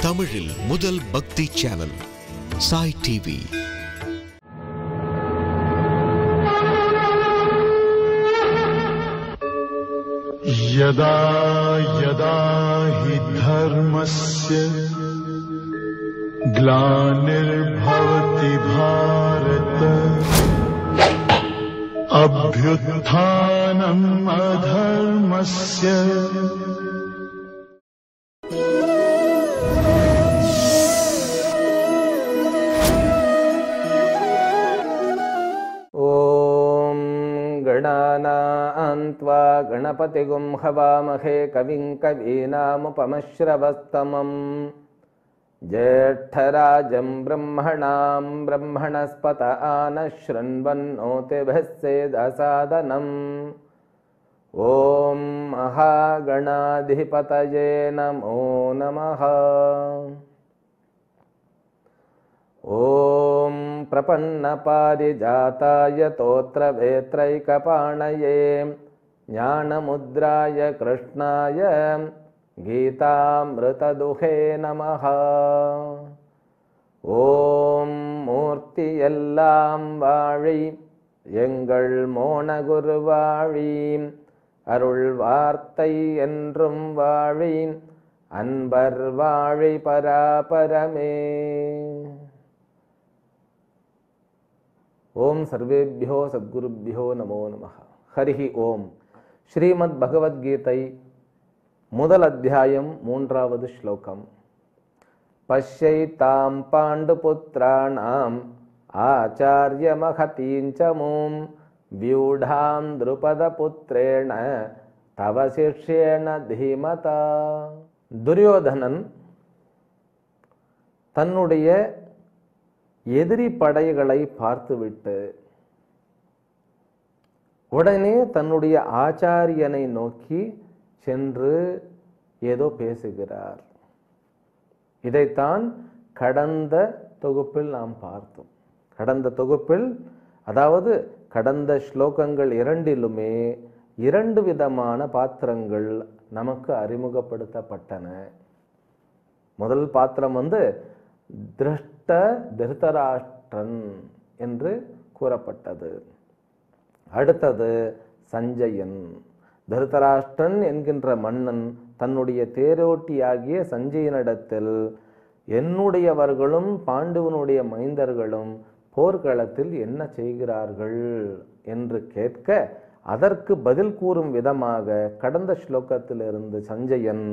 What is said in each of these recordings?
தமிழில் முதல் பக்தி சேனல் சாய் டிவி. यदा यदा हि धर्मस्य ग्लानिर्भवति भारत अभ्युत्थानम् अधर्मस्य गणानान्त्वा गणपतिगुं हवामहे कविं कवीनामुपमश्रवस्तमं ज्येष्ठराजं ब्रह्मणां ब्रह्मणस्पत आनशृण्वन्नोतिभिः सेदसादनम् ॐ महागणाधिपतये नमो नमः। ॐ प्रपन्नपारिजाताय तोत्रवेत्रैकपाणये ज्ञानमुद्राय कृष्णाय गीतामृतदुहे नमः। ॐ मूर्तियெல்லாம் வாழி எங்கள் மோனகுருவாழி அருள் வார்த்தை என்றும் வாழி அன்பர் வாழி பராபரமே। ओम सर्वेभ्यो सद्गुरुभ्यो नमो नमः। हरि ओम। श्रीमद् भगवद्गीதை முதல் அத்தியாயம் 3வது ஸ்லோகம்। பஷ்யைதாம் பாண்டுபுத்ராணாம் ஆச்சார்ய மகதீஞ்சமும் வியூடாம் द्रुपदपुत्रेण தவ சிஷ்யேன தீமதா। துரியோதனன் தன்னுடைய எதிரி படைகளை பார்த்துவிட்டு உடனே தன்னுடைய ஆச்சாரியனை நோக்கி சென்று ஏதோ பேசுகிறார். இதைத்தான் கடந்த தொகுப்பில் நாம் பார்த்தோம். கடந்த தொகுப்பில், அதாவது கடந்த ஸ்லோகங்கள் இரண்டிலுமே 2 விதமான பாத்திரங்கள் நமக்கு அறிமுகப்படுத்தப்பட்டன. முதல் பாத்திரம் திருதராஷ்டிரன் என்று கூறப்பட்டது. அடுத்தது சஞ்சயன். திருதராஷ்டிரன் என்கின்ற மன்னன் தன்னுடைய தேரோட்டியாகிய சஞ்சயனிடத்தில் என்னுடையவர்களும் பாண்டுவனுடைய மைந்தர்களும் போர்க்களத்தில் என்ன செய்கிறார்கள் என்று கேட்க, அதற்கு பதில் கூறும் விதமாக கடந்த ஸ்லோகத்திலிருந்து சஞ்சயன்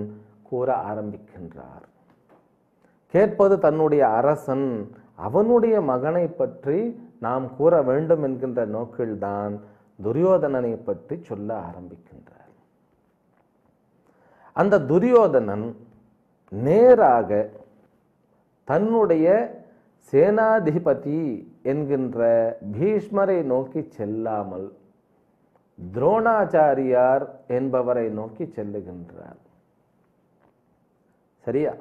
கூற ஆரம்பிக்கின்றார். கேட்பது தன்னுடைய அரசன், அவனுடைய மகனை பற்றி நாம் கூற வேண்டும் என்கின்ற நோக்கில்தான் துரியோதனனை பற்றி சொல்ல ஆரம்பிக்கின்றார். அந்த துரியோதனன் நேராக தன்னுடைய சேனாதிபதி என்கின்ற பீஷ்மரை நோக்கி செல்லாமல் துரோணாச்சாரியார் என்பவரை நோக்கி செல்லுகின்றார். சரியா?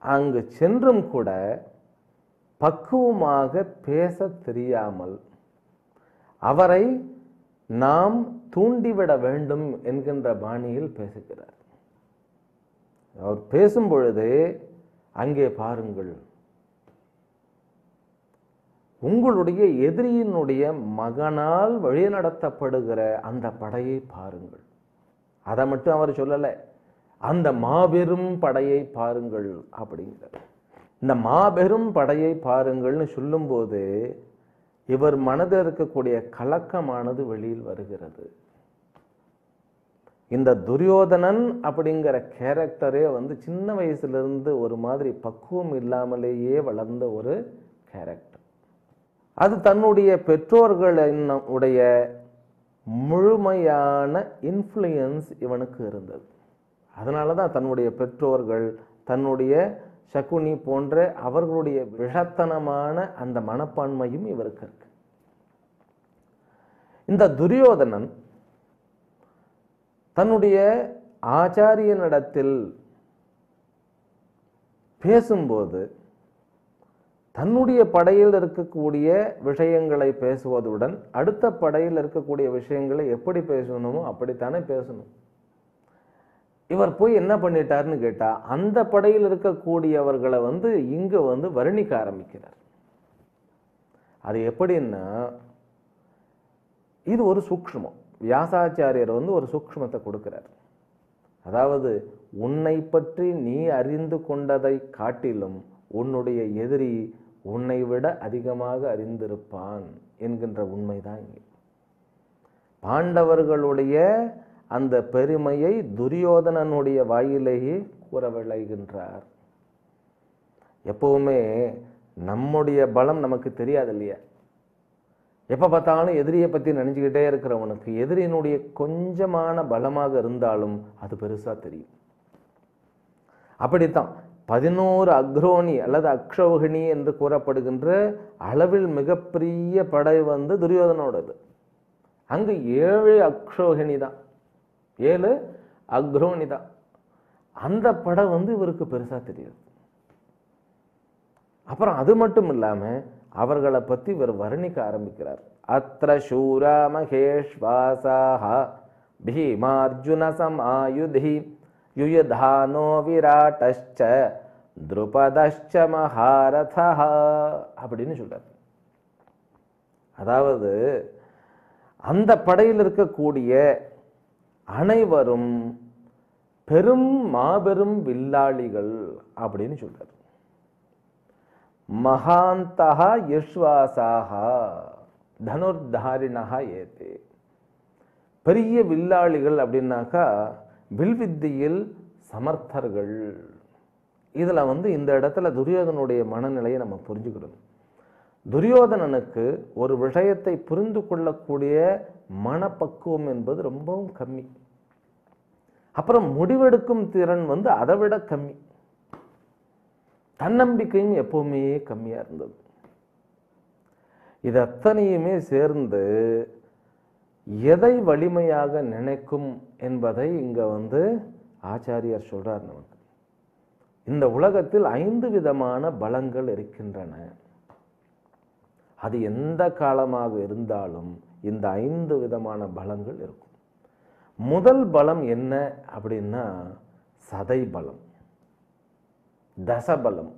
அங்கு சென்றும் கூட பக்குவமாக பேச தெரியாமல் அவரை நாம் தூண்டிவிட வேண்டும் என்கின்ற பாணியில் பேசுகிறார். அவர் பேசும் பொழுது, அங்கே பாருங்கள், உங்களுடைய எதிரியினுடைய மகனால் வழிநடத்தப்படுகிற அந்த படையை பாருங்கள். அதை மட்டும் அவர் சொல்லலை, அந்த மாபெரும் படையை பாருங்கள் அப்படிங்கிறார். இந்த மாபெரும் படையை பாருங்கள்னு சொல்லும்போது இவர் மனதில் இருக்கக்கூடிய கலக்கமானது வெளியில் வருகிறது. இந்த துரியோதனன் அப்படிங்கிற கேரக்டரே சின்ன வயசுலேருந்து ஒரு மாதிரி பக்குவம் இல்லாமலேயே வளர்ந்த ஒரு கேரக்டர். அது தன்னுடைய பெற்றோர்களுடைய முழுமையான இன்ஃப்ளூயன்ஸ் இவனுக்கு இருந்தது. அதனால தான் தன்னுடைய பெற்றோர்கள், தன்னுடைய சகுனி போன்ற அவர்களுடைய விஷத்தனமான அந்த மனப்பான்மையும் இவருக்கு இருக்கு. இந்த துரியோதனன் தன்னுடைய ஆச்சாரியனிடத்தில் பேசும்போது தன்னுடைய படையில் இருக்கக்கூடிய விஷயங்களை பேசுவதுடன் அடுத்த படையில் இருக்கக்கூடிய விஷயங்களை எப்படி பேசணுமோ அப்படித்தானே பேசணும். இவர் போய் என்ன பண்ணிட்டாருன்னு கேட்டா, அந்த படையில் இருக்கக்கூடியவர்களை இங்க வர்ணிக்க ஆரம்பிக்கிறார். அது எப்படின்னா, இது ஒரு சூக்ஷ்மம். வியாசாச்சாரியர் ஒரு சூக்ஷ்மத்தை கொடுக்கிறார். அதாவது, உன்னை பற்றி நீ அறிந்து கொண்டதை காட்டிலும் உன்னுடைய எதிரி உன்னை விட அதிகமாக அறிந்திருப்பான் என்கின்ற உண்மைதான் இங்கே. பாண்டவர்களுடைய அந்த பெருமையை துரியோதனனுடைய வாயிலேயே கூற விளைகின்றார். எப்பவுமே நம்முடைய பலம் நமக்கு தெரியாது இல்லையா? எப்ப பார்த்தாலும் எதிரியை பத்தி நினைச்சுக்கிட்டே இருக்கிறவனுக்கு எதிரியினுடைய கொஞ்சமான பலமாக இருந்தாலும் அது பெருசா தெரியும். அப்படித்தான் 11 அக்ரோணி அல்லது அக்ஷௌகிணி என்று கூறப்படுகின்ற அளவில் மிகப்பெரிய படை துரியோதனோடது. அங்கு 7 அக்ஷௌகிணி தான், 7 அக்ரோணி தான். அந்த படை இவருக்கு பெருசா தெரியாது. அப்புறம் அது மட்டும் இல்லாம அவர்களை பத்தி இவர் வர்ணிக்க ஆரம்பிக்கிறார். அத்ர சூரா மகேஷ்வாசாஹ பீமார்ஜுன சமாயுதி யுயதானோ விராட்டஸ்ச த்ருபதஸ்ச மகாரதஹ அப்படின்னு சொல்றார். அதாவது, அந்த படையில் இருக்கக்கூடிய அனைவரும் பெரும் மாபெரும் வில்லாளிகள் அப்படின்னு சொல்றார். மகாந்தஹ யஷ்வாசாஹ தனுர்தாரிணஹ ஏதே. பெரிய வில்லாளிகள் அப்படின்னாக்கா வில்வித்தியில் சமர்த்தர்கள். இதுல இந்த இடத்துல துரியோதனுடைய மனநிலையை நம்ம புரிஞ்சுக்கணும். துரியோதனனுக்கு ஒரு விஷயத்தை புரிந்து கொள்ளக்கூடிய மனப்பக்குவம் என்பது ரொம்பவும் கம்மி. அப்புறம் முடிவெடுக்கும் திறன் அதை விட கம்மி. தன்னம்பிக்கையும் எப்பவுமே கம்மியா இருந்தது. இது அத்தனையுமே சேர்ந்து எதை வலிமையாக நினைக்கும் என்பதை இங்க ஆச்சாரியர் சொல்றார் நமக்கு. இந்த உலகத்தில் 5 விதமான பலங்கள் இருக்கின்றன. அது எந்த காலமாக இருந்தாலும் இந்த 5 விதமான பலங்கள் இருக்கும். முதல் பலம் என்ன அப்படின்னா சதை பலம், தசபலம்.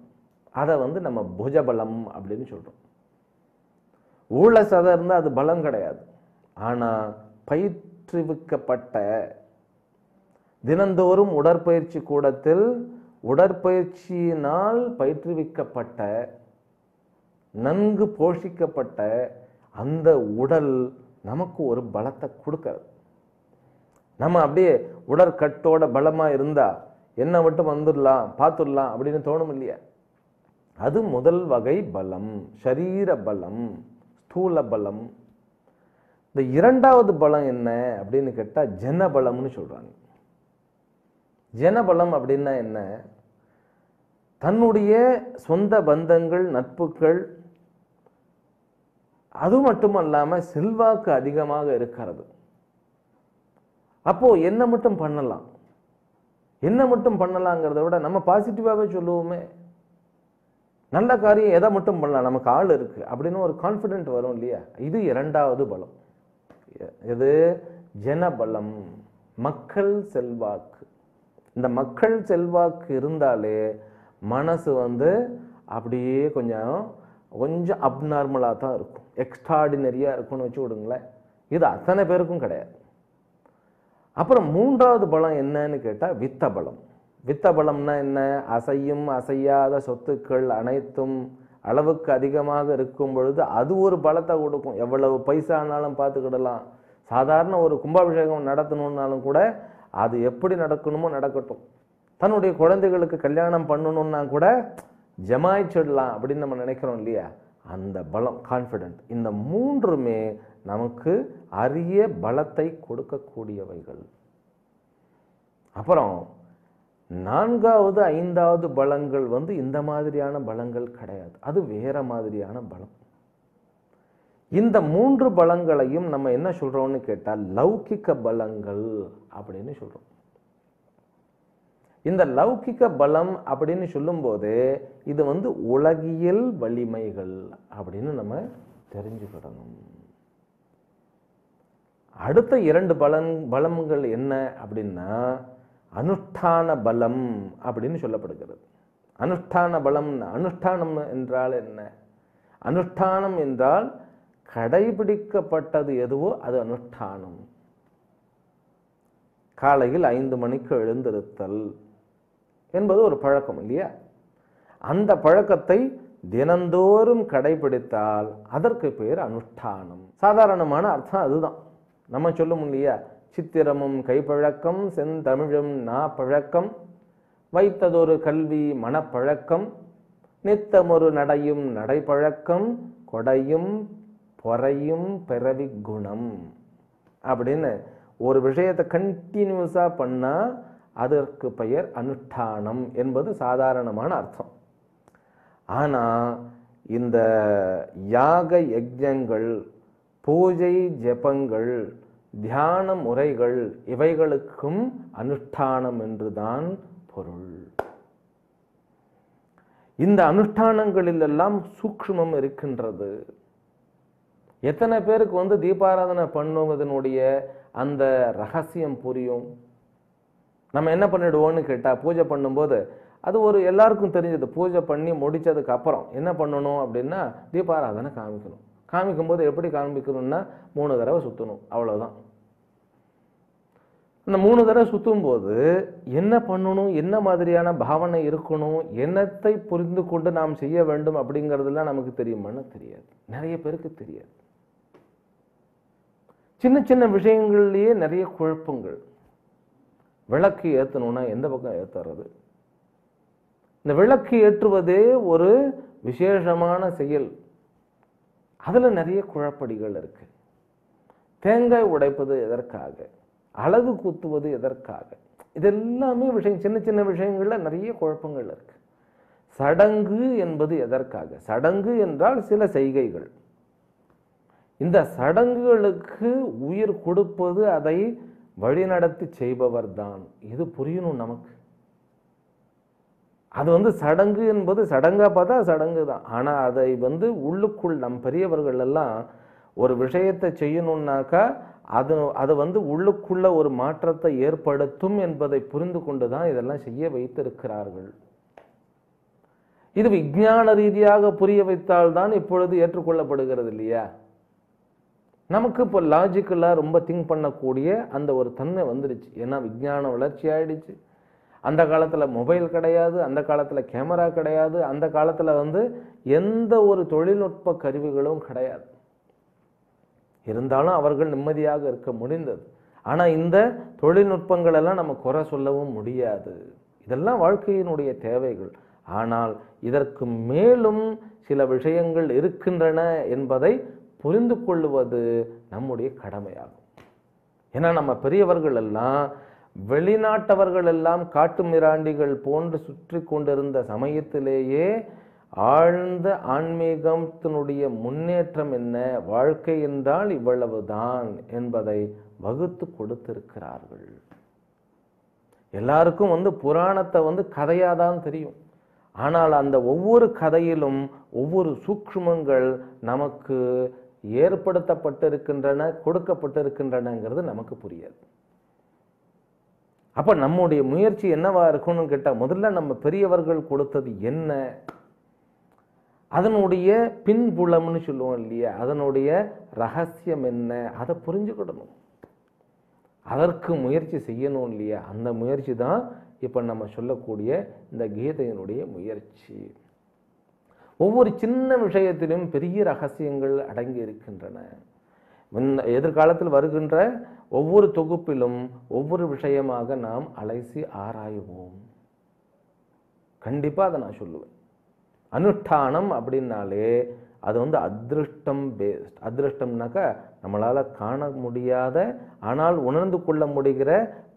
அதை நம்ம புஜபலம் அப்படின்னு சொல்றோம். ஊழ சதை இருந்தா அது பலம் கிடையாது. ஆனா பயிற்றுவிக்கப்பட்ட, தினந்தோறும் உடற்பயிற்சி கூடத்தில் உடற்பயிற்சியினால் பயிற்றுவிக்கப்பட்ட, நன்கு போஷிக்கப்பட்ட அந்த உடல் நமக்கு ஒரு பலத்தை கொடுக்கிறது. நம்ம அப்படியே உடற்கட்டோட பலமா இருந்தா என்ன மட்டும் வந்துடலாம், பார்த்துடலாம் அப்படின்னு தோணும் இல்லையா? அது முதல் வகை பலம், ஷரீர பலம், ஸ்தூல பலம். இந்த இரண்டாவது பலம் என்ன அப்படின்னு கேட்டா ஜனபலம்னு சொல்றாங்க. ஜனபலம் அப்படின்னா என்ன? தன்னுடைய சொந்த பந்தங்கள், நட்புகள், அது மட்டுமல்லாம செல்வாக்கு அதிகமாக இருக்கிறது. அப்போ என்ன மட்டும் பண்ணலாம், என்ன மட்டும் பண்ணலாங்கிறத விட நம்ம பாசிட்டிவாகவே சொல்லுவோமே, நல்ல காரியம் எதை மட்டும் பண்ணலாம், நமக்கு ஆள் இருக்கு அப்படின்னு ஒரு கான்ஃபிடென்ட் வரும் இல்லையா? இது இரண்டாவது பலம். இது ஜனபலம், மக்கள் செல்வாக்கு. இந்த மக்கள் செல்வாக்கு இருந்தாலே மனசு அப்படியே கொஞ்சம் அப்நார்மலாக தான் இருக்கும், எக்ஸ்ட்ராடினரியா இருக்கும்னு வச்சு விடுங்களேன். இது அத்தனை பேருக்கும் கிடையாது. அப்புறம் மூன்றாவது பலம் என்னன்னு கேட்டா வித்த பலம். வித்த பலம்னா என்ன? அசையும் அசையாத சொத்துக்கள் அனைத்தும் அளவுக்கு அதிகமாக இருக்கும் பொழுது அது ஒரு பலத்தை கொடுக்கும். எவ்வளவு பைசானாலும் பார்த்துக்கிடலாம். சாதாரண ஒரு கும்பாபிஷேகம் நடத்தணும்னாலும் கூட அது எப்படி நடக்கணுமோ நடக்கட்டும். தன்னுடைய குழந்தைகளுக்கு கல்யாணம் பண்ணணும்னா கூட ஜமாய்ச்சிடலாம் அப்படின்னு நம்ம நினைக்கிறோம் இல்லையா? அந்த பலம், கான்ஃபிடென்ட். இந்த மூன்றுமே நமக்கு அரிய பலத்தை கொடுக்கக்கூடியவைகள். அப்புறம் நான்காவது ஐந்தாவது பலங்கள் இந்த மாதிரியான பலங்கள் கிடையாது, அது வேற மாதிரியான பலம். இந்த மூன்று பலங்களையும் நம்ம என்ன சொல்றோம்னு கேட்டா லௌகிக்க பலங்கள் அப்படின்னு சொல்றோம். இந்த லௌகிக்க பலம் அப்படின்னு சொல்லும் போது இது உலகியல் வலிமைகள் அப்படின்னு நம்ம தெரிஞ்சுக்கிடணும். அடுத்த இரண்டு பலங்கள் என்ன அப்படின்னா அனுஷ்டான பலம் அப்படின்னு சொல்லப்படுகிறது. அனுஷ்டான பலம், அனுஷ்டானம் என்றால் என்ன? அனுஷ்டானம் என்றால் கடைபிடிக்கப்பட்டது எதுவோ அது அனுஷ்டானம். காலையில் 5 மணிக்கு எழுந்திருத்தல் என்பது ஒரு பழக்கம் இல்லையா? அந்த பழக்கத்தை தினந்தோறும் கடைபிடித்தால் அதற்கு பேர் அனுஷ்டானம். சாதாரணமான அர்த்தம் அதுதான். நம்ம சொல்லும் இல்லையா, சித்திரமும் கைப்பழக்கம், செந்தமிழும் நாப்பழக்கம், வைத்ததொரு கல்வி மனப்பழக்கம், நித்தமொரு நடையும் நடைப்பழக்கம், கொடையும் பொறையும் பிறவி குணம் அப்படின்னு ஒரு விஷயத்தை கண்டினியூஸா பண்ணா அதற்கு பெயர் அனுஷ்டானம் என்பது சாதாரணமான அர்த்தம். ஆனா இந்த யாக யஜ்ஞங்கள், பூஜை ஜெபங்கள், தியான முறைகள் இவைகளுக்கும் அனுஷ்டானம் என்றுதான் பொருள். இந்த அனுஷ்டானங்களிலெல்லாம் சூக்ஷ்மம் இருக்கின்றது. எத்தனை பேருக்கு தீபாராதனை பண்ணுவதனுடைய அந்த ரகசியம் புரியும்? நம்ம என்ன பண்ணிடுவோம்னு கேட்டா, பூஜை பண்ணும்போது அது ஒரு எல்லாருக்கும் தெரிஞ்சது. பூஜை பண்ணி முடிச்சதுக்கு அப்புறம் என்ன பண்ணணும் அப்படின்னா தீபாராதனை காமிக்கணும். காமிக்கும்போது எப்படி காமிக்கணும்னா 3 தடவை சுற்றணும், அவ்வளவுதான். அந்த 3 தடவை சுற்றும் போது என்ன பண்ணணும், என்ன மாதிரியான பாவனை இருக்கணும், என்னத்தை புரிந்து கொண்டு நாம் செய்ய வேண்டும் அப்படிங்கிறதுலாம் நமக்கு தெரியுமான்னு தெரியாது. நிறைய பேருக்கு தெரியாது. சின்ன சின்ன விஷயங்கள்லயே நிறைய குழப்பங்கள். விளக்கு ஏற்றணும்னா எந்த பக்கம் ஏற்றுறது? இந்த விளக்கு ஏற்றுவதே ஒரு விசேஷமான செயல். அதுல நிறைய குழப்படிகள் இருக்கு. தேங்காய் உடைப்பது எதற்காக? அழகு குத்துவது எதற்காக? இதெல்லாமே விஷயம், சின்ன சின்ன விஷயங்கள்ல நிறைய குழப்பங்கள் இருக்கு. சடங்கு என்பது எதற்காக? சடங்கு என்றால் சில செய்கைகள். இந்த சடங்குகளுக்கு உயிர் கொடுப்பது அதை வழிநடத்தி செய்பவர் தான். இது புரியணும் நமக்கு. அது சடங்கு என்பது சடங்கா பார்த்தா சடங்கு தான். ஆனா அதை உள்ளுக்குள் நம் பெரியவர்கள் எல்லாம் ஒரு விஷயத்தை செய்யணும்னாக்கா அது உள்ளுக்குள்ள ஒரு மாற்றத்தை ஏற்படுத்தும் என்பதை புரிந்து கொண்டுதான் இதெல்லாம் செய்ய வைத்திருக்கிறார்கள். இது விஞ்ஞான ரீதியாக புரிய வைத்தால்தான் இப்பொழுது ஏற்றுக்கொள்ளப்படுகிறது இல்லையா? நமக்கு இப்போ லாஜிக்கலா ரொம்ப திங்க் பண்ணக்கூடிய அந்த ஒரு தன்மை வந்துடுச்சு. ஏன்னா விஞ்ஞான வளர்ச்சி ஆயிடுச்சு. அந்த காலத்துல மொபைல் கிடையாது, அந்த காலத்துல கேமரா கிடையாது, அந்த காலத்துல எந்த ஒரு தொழில்நுட்ப கருவிகளும் கிடையாது. இருந்தாலும் அவர்கள் நிம்மதியாக இருக்க முடிந்தது. ஆனா இந்த தொழில்நுட்பங்கள் எல்லாம் நம்ம குறை சொல்லவும் முடியாது. இதெல்லாம் வாழ்க்கையினுடைய தேவைகள். ஆனால் இதற்கு மேலும் சில விஷயங்கள் இருக்கின்றன என்பதை புரிந்து கொள்வது நம்முடைய கடமையாகும். ஏன்னா நம்ம பெரியவர்கள் எல்லாம், வெளிநாட்டவர்கள் எல்லாம் காட்டு மிராண்டிகள் போன்று சுற்றி கொண்டிருந்த சமயத்திலேயே ஆழ்ந்த ஆன்மீகத்தினுடைய முன்னேற்றம் என்ன, வாழ்க்கை என்றால் இவ்வளவுதான் என்பதை வகுத்து கொடுத்திருக்கிறார்கள். எல்லாருக்கும் புராணத்தை கதையாதான் தெரியும். ஆனால் அந்த ஒவ்வொரு கதையிலும் ஒவ்வொரு சூக்ஷ்மங்கள் நமக்கு ஏற்படுத்தப்பட்டிருக்கின்றன, கொடுக்கப்பட்டிருக்கின்றனங்கிறது நமக்கு புரியாது. அப்ப நம்முடைய முயற்சி என்னவா இருக்கணும்னு கேட்டா, முதல்ல நம்ம பெரியவர்கள் கொடுத்தது என்ன, அதனுடைய பின்புலம்னு சொல்லுவோம் இல்லையா, அதனுடைய ரகசியம் என்ன, அதை புரிஞ்சுக்கிடணும். அதற்கு முயற்சி செய்யணும் இல்லையா? அந்த முயற்சி தான் இப்ப நம்ம சொல்லக்கூடிய இந்த கீதையினுடைய முயற்சி. ஒவ்வொரு சின்ன விஷயத்திலும் பெரிய ரகசியங்கள் அடங்கி இருக்கின்றன. எதிர்காலத்தில் வருகின்ற ஒவ்வொரு தொகுப்பிலும் ஒவ்வொரு விஷயமாக நாம் அலசி ஆராய்வோம். கண்டிப்பா அதை நான் சொல்லுவேன். அனுஷ்டானம் அப்படின்னாலே அது அதிருஷ்டம் பேஸ்ட். அதிருஷ்டம்னாக்கா நம்மளால காண முடியாத ஆனால் உணர்ந்து கொள்ள முடிகிற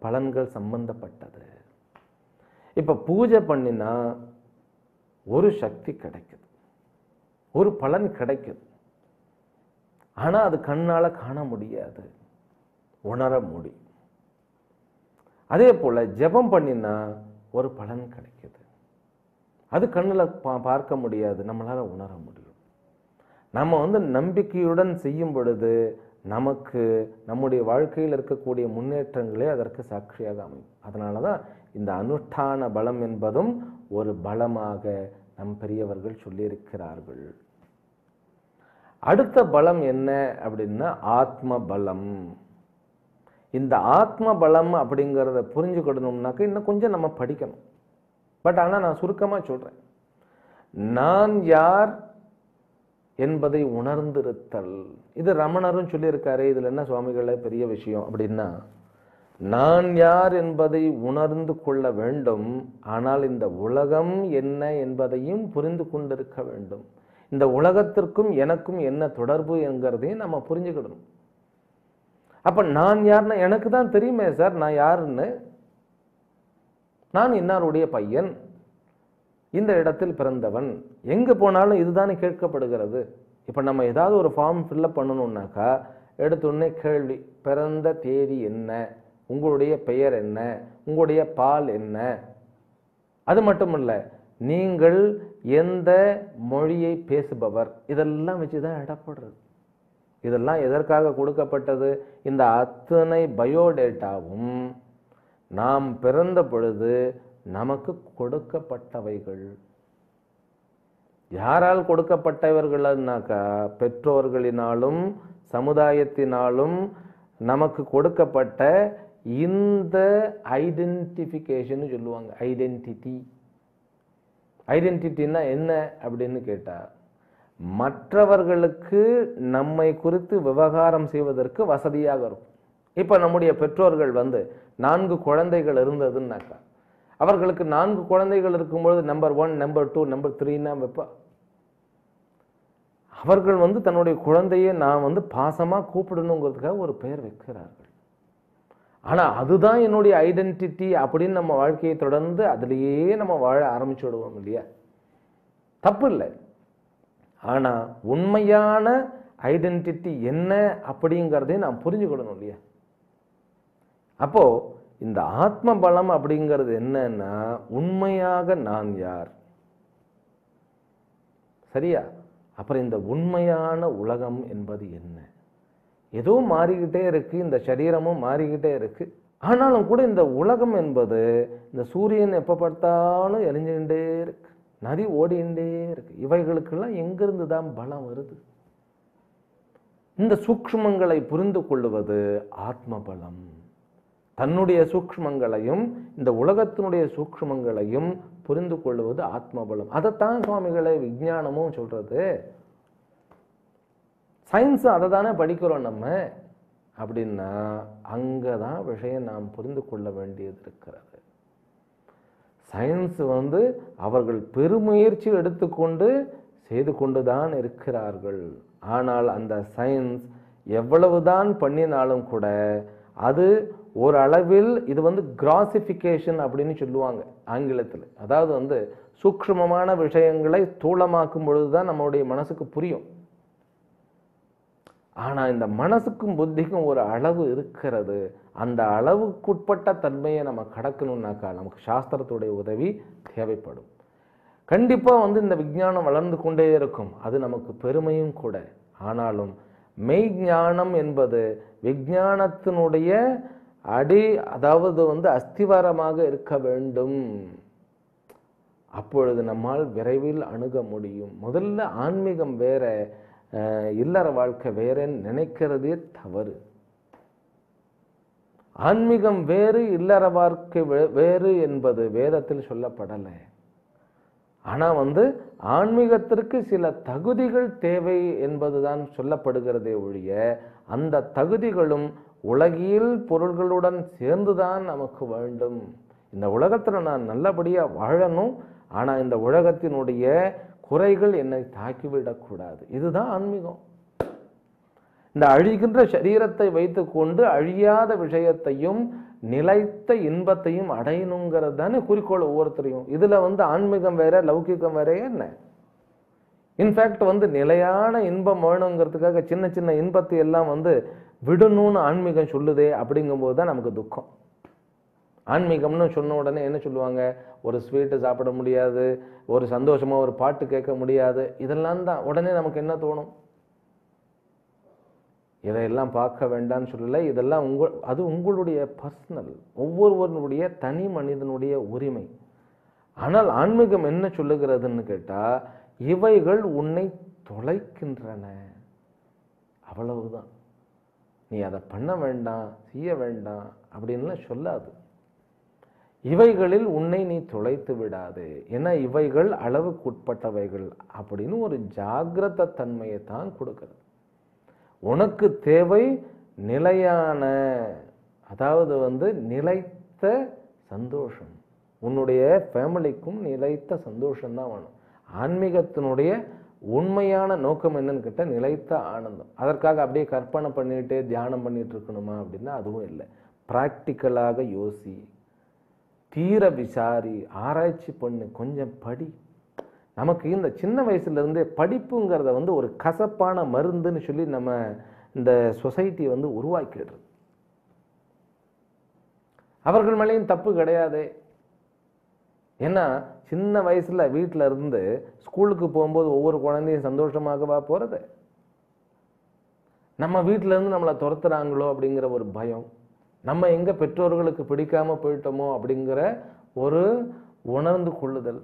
பலன்கள் சம்பந்தப்பட்டது. இப்ப பூஜை பண்ணினா ஒரு சக்தி கிடைக்குது, ஒரு பலன் கிடைக்குது. ஆனா அது கண்ணால காண முடியாது, உணர முடியும். அதே போல ஜெபம் பண்ணினா ஒரு பலன் கிடைக்குது, அது கண்ணுல பார்க்க முடியாது, நம்மளால உணர முடியும். நம்ம நம்பிக்கையுடன் செய்யும் பொழுது நமக்கு நம்முடைய வாழ்க்கையில் இருக்கக்கூடிய முன்னேற்றங்களே அதற்கு சாட்சியாக அமையும். அதனால தான் இந்த அனுஷ்டான பலம் என்பதும் ஒரு பலமாக நம் பெரியவர்கள் சொல்லியிருக்கிறார்கள். அடுத்த பலம் என்ன அப்படின்னா ஆத்ம பலம். இந்த ஆத்ம பலம் அப்படிங்கிறத புரிஞ்சுக்கிடணும்னாக்க இன்னும் கொஞ்சம் நம்ம படிக்கணும். ஆனால் நான் சுருக்கமாக சொல்கிறேன். நான் யார் என்பதை உணர்ந்திருத்தல். இது ரமணரும் சொல்லியிருக்காரு. இதில் என்ன சுவாமிகளே பெரிய விஷயம் அப்படின்னா, நான் யார் என்பதை உணர்ந்து கொள்ள வேண்டும். ஆனால் இந்த உலகம் என்ன என்பதையும் புரிந்து கொண்டிருக்க வேண்டும். இந்த உலகத்திற்கும் எனக்கும் என்ன தொடர்பு என்கிறதையும் நம்ம புரிஞ்சுக்கிடணும். அப்போ நான் யாருன்னா எனக்கு தான் தெரியுமே சார் நான் யாருன்னு. நான் இன்னாருடைய பையன், இந்த இடத்தில் பிறந்தவன், எங்கே போனாலும் இதுதானே கேட்கப்படுகிறது. இப்போ நம்ம ஏதாவது ஒரு ஃபார்ம் ஃபில்லப் பண்ணணும்னாக்கா எடுத்தோடனே கேள்வி, பிறந்த தேதி என்ன, உங்களுடைய பெயர் என்ன, உங்களுடைய பால் என்ன. அது மட்டும் இல்லை, நீங்கள் எந்த மொழியை பேசுபவர், இதெல்லாம் வச்சு தான் இடப்படுறது. இதெல்லாம் எதற்காக கொடுக்கப்பட்டது? இந்த அத்தனை பயோடேட்டாவும் நாம் பிறந்த பொழுது நமக்கு கொடுக்கப்பட்டவைகள். யாரால் கொடுக்கப்பட்டவர்கள்னாக்கா பெற்றோர்களினாலும் சமுதாயத்தினாலும் நமக்கு கொடுக்கப்பட்ட இந்த ஐடென்டிஃபிகேஷன் சொல்லுவாங்க. ஐடென்டிட்டின்னா என்ன அப்படின்னு கேட்டா, மற்றவர்களுக்கு நம்மை குறித்து விவகாரம் செய்வதற்கு வசதியாக இருக்கும். இப்போ நம்முடைய பெற்றோர்கள் 4 குழந்தைகள் இருந்ததுன்னாக்கா அவர்களுக்கு 4 குழந்தைகள் இருக்கும்பொழுது நம்பர் 1, நம்பர் 2, நம்பர் 3ன்னா வைப்பா. அவர்கள் தன்னுடைய குழந்தையை நான் பாசமாக கூப்பிடணுங்கிறதுக்காக ஒரு பெயர் வைக்கிறார்கள். ஆனால் அதுதான் என்னுடைய ஐடென்டிட்டி அப்படின்னு நம்ம வாழ்க்கையை தொடர்ந்து அதிலேயே நம்ம வாழ ஆரம்பிச்சு விடுவோம் இல்லையா? தப்பு இல்லை. ஆனால் உண்மையான ஐடென்டிட்டி என்ன அப்படிங்கிறதையும் நாம் புரிஞ்சுக்கணும் இல்லையா? அப்போ இந்த ஆத்ம பலம் அப்படிங்கிறது என்னன்னா, உண்மையாக நான் யார், சரியா? அப்புறம் இந்த உண்மையான உலகம் என்பது என்ன? ஏதோ மாறிக்கிட்டே இருக்கு, இந்த சரீரமும் மாறிக்கிட்டே இருக்கு. ஆனாலும் கூட இந்த உலகம் என்பது, இந்த சூரியன் எப்போ பார்த்தாலும் எரிஞ்சுக்கிட்டே இருக்கு, நதி ஓடிண்டே இருக்கு. இவைகளுக்கெல்லாம் எங்கிருந்து தான் பலம் வருது? இந்த சூக்ஷ்மங்களை புரிந்து கொள்வது ஆத்ம பலம். தன்னுடைய சூக்ஷ்மங்களையும் இந்த உலகத்தினுடைய சூக்ஷ்மங்களையும் புரிந்து கொள்வது ஆத்ம பலம். அதைத்தான் சுவாமிகளை விஞ்ஞானமும் சொல்றது. சயின்ஸ் அதை தானே படிக்கிறோம் நம்ம. அப்படின்னா அங்கதான் விஷயம் நாம் புரிந்து கொள்ள வேண்டியது இருக்கிறது. சயின்ஸ் அவர்கள் பெருமுயற்சி எடுத்துக்கொண்டு செய்து கொண்டுதான் இருக்கிறார்கள். ஆனால் அந்த சயின்ஸ் எவ்வளவுதான் பண்ணினாலும் கூட அது ஒரு அளவில் இது கிராசிஃபிகேஷன் அப்படின்னு சொல்லுவாங்க ஆங்கிலத்தில். அதாவது சூக்ஷ்மமான விஷயங்களை தூளமாக்கும் பொழுதுதான் நம்மளுடைய மனசுக்கு புரியும். ஆனா இந்த மனசுக்கும் புத்திக்கும் ஒரு அளவு இருக்கிறது. அந்த அளவுக்குட்பட்ட தன்மையை நம்ம கடக்கணும்னாக்கா நமக்கு சாஸ்திரத்துடைய உதவி தேவைப்படும். கண்டிப்பா இந்த விஞ்ஞானம் வளர்ந்து கொண்டே இருக்கும், அது நமக்கு பெருமையும் கூட. ஆனாலும் மெய்ஞானம் என்பது விஞ்ஞானத்தினுடைய அதாவது அஸ்திவாரமாக இருக்க வேண்டும். அப்பொழுது நம்மால் விரைவில் அணுக முடியும். முதல்ல ஆன்மீகம் வேற, இல்லற வாழ்க்கை வேறன்னு நினைக்கிறதே தவறு. ஆன்மீகம் வேறு, இல்லற வாழ்க்கை வேறு என்பது வேதத்தில் சொல்லப்படலை. ஆனா ஆன்மீகத்திற்கு சில தகுதிகள் தேவை என்பதுதான் சொல்லப்படுகிறதே ஒழிய, அந்த தகுதிகளும் உலகியல் பொருள்களுடன் சேர்ந்துதான் நமக்கு வேண்டும். இந்த உலகத்துல நான் நல்லபடியா வாழணும், ஆனா இந்த உலகத்தினுடைய குறைகள் என்னை தாக்கிவிடக்கூடாது. இதுதான் ஆன்மீகம். இந்த அழிகின்ற சரீரத்தை வைத்துக்கொண்டு அழியாத விஷயத்தையும் நிலைத்த இன்பத்தையும் அடையணுங்கிறது தானே குறிக்கோள் ஒவ்வொருத்தரையும். இதுல ஆன்மீகம் வேற, லௌகிகம் வேற என்ன? இன்ஃபேக்ட் நிலையான இன்பம் வேணுங்கிறதுக்காக சின்ன சின்ன இன்பத்தை எல்லாம் விடணும்னு ஆன்மீகம் சொல்லுதே. அப்படிங்கும்போது தான் நமக்கு துக்கம். ஆன்மீகம்னு சொன்ன உடனே என்ன சொல்லுவாங்க? ஒரு ஸ்வீட்டு சாப்பிட முடியாது, ஒரு சந்தோஷமா ஒரு பாட்டு கேட்க முடியாது, இதெல்லாம் தான். உடனே நமக்கு என்ன தோணும்? இதையெல்லாம் பார்க்க வேண்டாம்னு சொல்லலை. இதெல்லாம் அது உங்களுடைய பர்சனல், ஒவ்வொருவருடைய தனி மனிதனுடைய உரிமை. ஆனால் ஆன்மீகம் என்ன சொல்லுகிறதுன்னு கேட்டால், இவைகள் உன்னை தொலைக்கின்றன, அவ்வளவுதான். நீ அதை பண்ண வேண்டாம், செய்ய வேண்டாம் அப்படின்லாம் சொல்லாது. இவைகளில் உன்னை நீ தொலைத்து விடாது, ஏன்னா இவைகள் அளவுக்குட்பட்டவைகள் அப்படின்னு ஒரு ஜாகிரத தன்மையை தான் கொடுக்கிறது. உனக்கு தேவை நிலையான, அதாவது நிலைத்த சந்தோஷம். உன்னுடைய ஃபேமிலிக்கும் நிலைத்த சந்தோஷம் தான் வேணும். ஆன்மீகத்தினுடைய உண்மையான நோக்கம் என்னன்னு கேட்டால் நிலைத்த ஆனந்தம். அதற்காக அப்படியே கற்பனை பண்ணிட்டு தியானம் பண்ணிட்டு இருக்கணுமா அப்படின்னா அதுவும் இல்லை. ப்ராக்டிக்கலாக யோசி, தீர விசாரி, ஆராய்ச்சி பண்ணு, கொஞ்சம் படி. நமக்கு இந்த சின்ன வயசுலேருந்தே படிப்புங்கிறத ஒரு கசப்பான மருந்துன்னு சொல்லி நம்ம இந்த சொசைட்டி உருவாக்கிடுறது. அவர்கள் மேலேயும் தப்பு கிடையாது. ஏன்னா சின்ன வயசுல வீட்டில் இருந்து ஸ்கூலுக்கு போகும்போது ஒவ்வொரு குழந்தையும் சந்தோஷமாகவா போகிறது? நம்ம வீட்டில இருந்து நம்மளை துரத்துறாங்களோ அப்படிங்கிற ஒரு பயம், நம்ம எங்க பெற்றோர்களுக்கு பிடிக்காம போயிட்டோமோ அப்படிங்கிற ஒரு உணர்ந்து கொள்ளுதல்,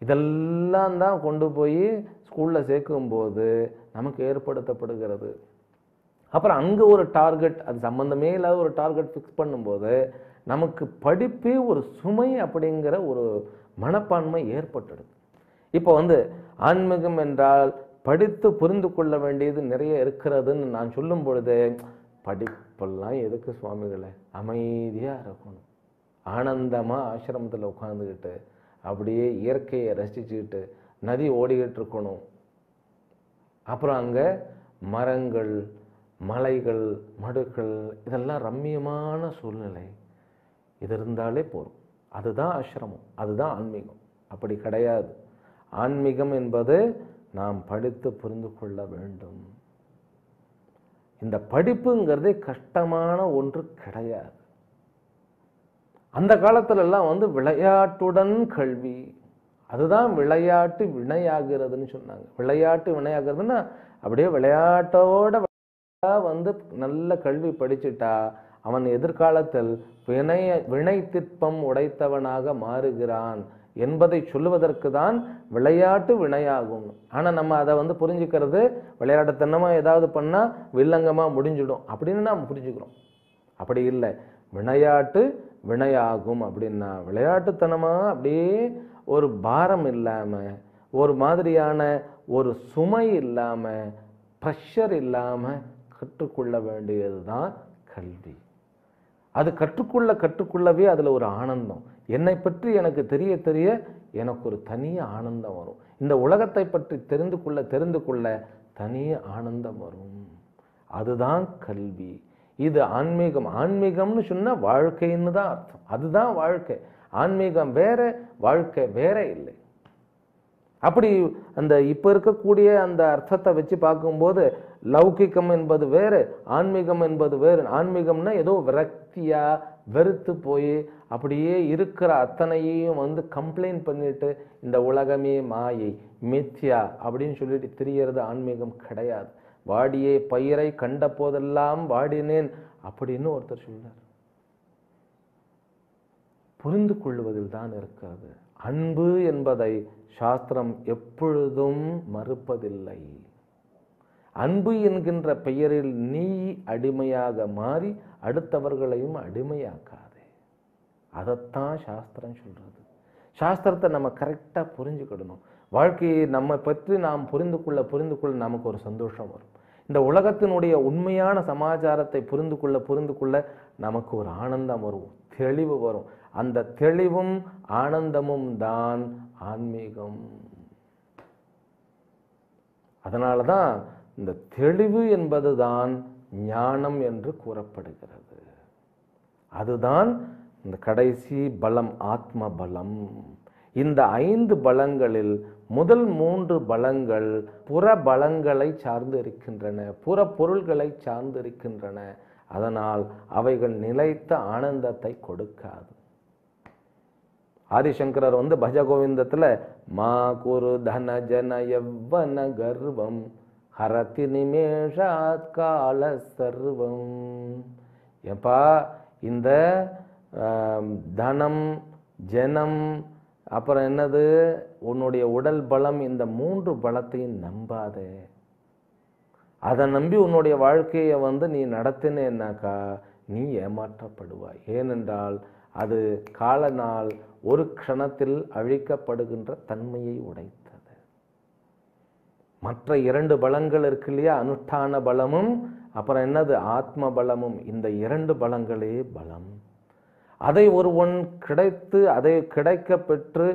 இதெல்லாம் தான் கொண்டு போய் ஸ்கூல்ல சேர்க்கும்போது நமக்கு ஏற்படுத்தப்படுகிறது. அப்புறம் அங்கே ஒரு டார்கெட், அது சம்பந்தமே இல்லாத ஒரு டார்கெட் ஃபிக்ஸ் பண்ணும்போது நமக்கு படிப்பே ஒரு சுமை அப்படிங்கிற ஒரு மனப்பான்மை ஏற்பட்டுடுது. இப்போ ஆன்மீகம் என்றால் படித்து புரிந்து கொள்ள வேண்டியது நிறைய இருக்கிறதுன்னு நான் சொல்லும் பொழுது, படிப்பெல்லாம் எதுக்கு சுவாமிகளை, அமைதியாக இருக்கணும், ஆனந்தமாக ஆசிரமத்தில் உட்காந்துக்கிட்டு அப்படியே இயற்கையை ரசிச்சுக்கிட்டு நதி ஓடிக்கிட்டு இருக்கணும். அப்புறம் அங்கே மரங்கள், மலைகள், மடுக்கள், இதெல்லாம் ரம்மியமான சூழ்நிலை, இது இருந்தாலே போதும். அதுதான் ஆசிரமம், அதுதான் ஆன்மீகம். அப்படி கிடையாது. ஆன்மீகம் என்பது நாம் படித்து புரிந்து கொள்ள வேண்டும். இந்த படிப்புங்கிறதே கஷ்டமான ஒன்று கிடையாது. அந்த காலத்துல எல்லாம் விளையாட்டுடன் கல்வி, அதுதான் விளையாட்டு வினையாகிறதுன்னு சொன்னாங்க. விளையாட்டு வினையாகிறதுன்னா அப்படியே விளையாட்டோட நல்ல கல்வி படிச்சுட்டா அவன் எதிர்காலத்தில் வினைத்திற்பம் உடைத்தவனாக மாறுகிறான் என்பதை சொல்லுவதற்கு தான் விளையாட்டு வினையாகும். ஆனா நம்ம அதை புரிஞ்சுக்கிறது, விளையாட்டுத்தனமா ஏதாவது பண்ணா வில்லங்கமா முடிஞ்சிடும் அப்படின்னு நாம் புரிஞ்சுக்கிறோம். அப்படி இல்லை. விளையாட்டு வினையாகும் அப்படின்னா விளையாட்டுத்தனமா அப்படியே ஒரு பாரம் இல்லாம, ஒரு மாதிரியான ஒரு சுமை இல்லாம, ப்ரெஷர் இல்லாம கற்றுக்கொள்ள வேண்டியதுதான் கல்வி. அது கற்றுக்கொள்ளவே அதுல ஒரு ஆனந்தம். என்னை பற்றி எனக்கு தெரிய தெரிய எனக்கு ஒரு தனிய ஆனந்தம் வரும். இந்த உலகத்தை பற்றி தெரிந்து கொள்ள தனிய ஆனந்தம் வரும். அதுதான் கல்வி. இது ஆன்மீகம். ஆன்மீகம்னு சொன்னா வாழ்க்கைன்னு தான் அர்த்தம். அதுதான் வாழ்க்கை. ஆன்மீகம் வேற, வாழ்க்கை வேற இல்லை. அப்படி அந்த இப்ப இருக்கக்கூடிய அந்த அர்த்தத்தை வச்சு பார்க்கும்போது லௌகிகம் என்பது வேறு, ஆன்மீகம் என்பது வேறு. ஆன்மீகம்னா ஏதோ விரக்தியா வெறுத்து போய் அப்படியே இருக்கிற அத்தனையும் கம்ப்ளைண்ட் பண்ணிட்டு இந்த உலகமே மாயை, மித்யா அப்படின்னு சொல்லிட்டு திரியறது ஆன்மீகம் கிடையாது. வாடியே பயிரை கண்ட போதெல்லாம் வாடினேன் அப்படின்னு ஒருத்தர் சொல்றார். புரிந்து கொள்வதில் தான் இருக்கிறது. அன்பு என்பதை சாஸ்திரம் எப்பொழுதும் மறுப்பதில்லை. அன்பு என்கின்ற பெயரில் நீ அடிமையாக மாறி அடுத்தவர்களையும் அடிமையாக்காதே. அதைத்தான் சாஸ்திரம் சொல்றது. சாஸ்திரத்தை நம்ம கரெக்டா புரிஞ்சுக்கிடணும். வாழ்க்கையை நம்ம பற்றி நாம் புரிந்து கொள்ள நமக்கு ஒரு சந்தோஷம் வரும். இந்த உலகத்தினுடைய உண்மையான சமாச்சாரத்தை புரிந்து கொள்ள நமக்கு ஒரு ஆனந்தம் வரும், தெளிவு வரும். அந்த தெளிவும் ஆனந்தமும் தான் ஆன்மீகம். அதனாலதான் இந்த தெளிவு என்பதுதான் ஞானம் என்று கூறப்படுகிறது. அதுதான் இந்த கடைசி பலம், ஆத்ம பலம். இந்த 5 பலங்களில் முதல் 3 பலங்கள் புற பலங்களை சார்ந்து இருக்கின்றன, புற பொருள்களை சார்ந்து இருக்கின்றன. அதனால் அவைகள் நிலைத்த ஆனந்தத்தை கொடுக்காது. ஆதிசங்கரர் பஜகோவிந்தத்துல மா குரு தன ஜன யவ்வன கர்வம் ஹரதி நிமேஷாத் கால சர்வம். ஏப்பா இந்த தனம் ஜனம் அப்புறம் என்னது உன்னுடைய உடல் பலம், இந்த 3 பலத்தையும் நம்பாதே. அதை நம்பி உன்னுடைய வாழ்க்கையை நீ நடத்தினேன்னாக்கா நீ ஏமாற்றப்படுவாய். ஏனென்றால் அது கால நாள் ஒரு க்ஷணத்தில் அழிக்கப்படுகின்ற தன்மையை உடைத்தது. மற்ற 2 பலங்கள் இருக்கு இல்லையா, அனுஷ்டான பலமும் அப்புறம் என்னது ஆத்ம பலமும். இந்த 2 பலங்களே பலம். அதை ஒருவன் அதை கிடைக்க பெற்று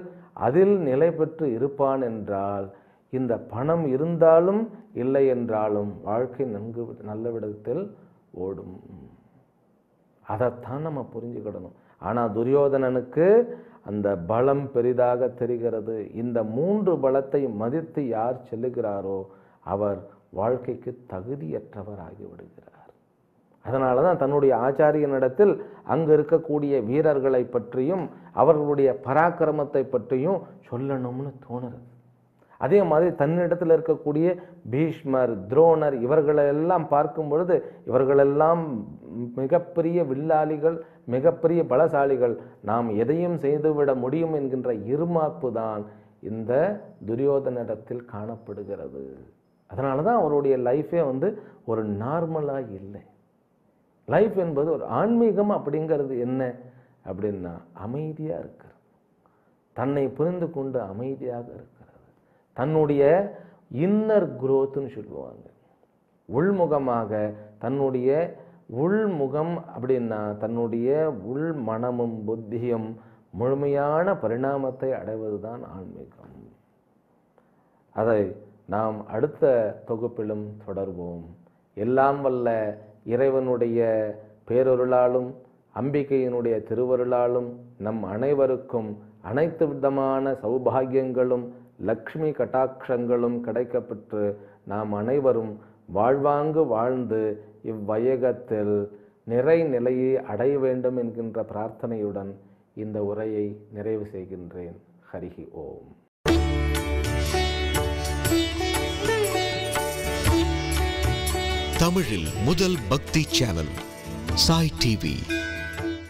அதில் நிலை பெற்று இருப்பான் என்றால் இந்த பணம் இருந்தாலும் இல்லை என்றாலும் வாழ்க்கை நன்கு நல்ல விதத்தில் ஓடும். அதைத்தான் நம்ம புரிஞ்சுக்கிடணும். ஆனால் துரியோதனனுக்கு அந்த பலம் பெரிதாக தெரிகிறது. இந்த 3 பலத்தை மதித்து யார் செல்லுகிறாரோ அவர் வாழ்க்கைக்கு தகுதியற்றவர் ஆகிவிடுகிறார். அதனால தான் தன்னுடைய ஆச்சாரியனிடத்தில் அங்கு இருக்கக்கூடிய வீரர்களை பற்றியும் அவர்களுடைய பராக்கிரமத்தை பற்றியும் சொல்லணும்னு தோணுறது. அதே மாதிரி தன்னிடத்தில் இருக்கக்கூடிய பீஷ்மர், துரோணர் இவர்களெல்லாம் பார்க்கும் பொழுது இவர்களெல்லாம் மிகப்பெரிய வில்லாளிகள், மிகப்பெரிய பலசாலிகள், நாம் எதையும் செய்துவிட முடியும் என்கின்ற இருமாப்பு தான் இந்த துரியோதனிடத்தில் காணப்படுகிறது. அதனால தான் அவருடைய லைஃபே ஒரு நார்மலாக இல்லை. லைஃப் என்பது ஒரு ஆன்மீகம் அப்படிங்கிறது என்ன அப்படின்னா அமைதியாக இருக்கிறது, தன்னை புரிந்து கொண்டு அமைதியாக இருக்கிறது, தன்னுடைய இன்னர் குரோத்னு சொல்லுவாங்க. உள்முகமாக தன்னுடைய உள்முகம் அப்படின்னா தன்னுடைய உள் மனமும் புத்தியும் முழுமையான பரிணாமத்தை அடைவது தான் ஆன்மீகம். அதை நாம் அடுத்த தொகுப்பிலும் தொடர்வோம். எல்லாம் வல்ல இறைவனுடைய பேரருளாலும் அம்பிகையினுடைய திருவருளாலும் நம் அனைவருக்கும் அனைத்து விதமான சௌபாகியங்களும் லக்ஷ்மி கட்டாட்சங்களும் கிடைக்கப்பெற்று நாம் அனைவரும் வாழ்வாங்கு வாழ்ந்து இவ்வையகத்தில் நிறை நிலையை அடைய வேண்டும் என்கின்ற பிரார்த்தனையுடன் இந்த உரையை நிறைவு செய்கின்றேன். ஹரிஹி ஓம். தமிழில் முதல் பக்தி சேனல் சாய் டிவி.